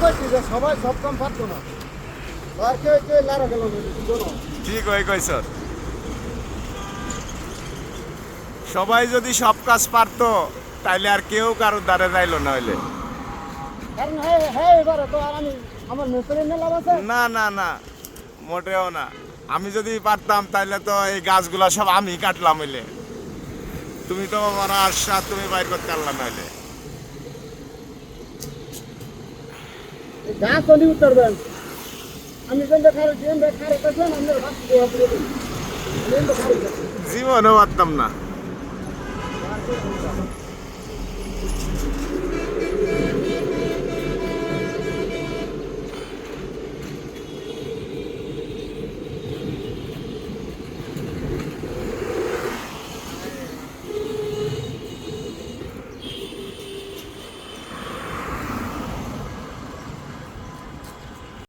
কইছি যে সবাই সব কাম পারতো না আর কেউ কেউ লারা গেল ঠিক হয়ে কইছ সবাই যদি সব কাজ পারতো তাইলে আর কেউ কারোর দ্বারে যাইলো না হইলে কারণ হ্যাঁ হ্যাঁ এবারে তো আর আমি আমার মিস্ত্রি নিয়ে লাভ আছে না না না মোটেও না আমি যদি পারতাম তাহলে তো এই গাছগুলা সব আমি কাটলাম হইলে তুমি তো আমার আশা তুমি বাইর করতে পারলাম না হইলে গাছ চলি উঠবেন আমি যেন দেখার যেন দেখার কাছে আমাদের ভাত দেওয়া পড়বে জীবনও পারতাম না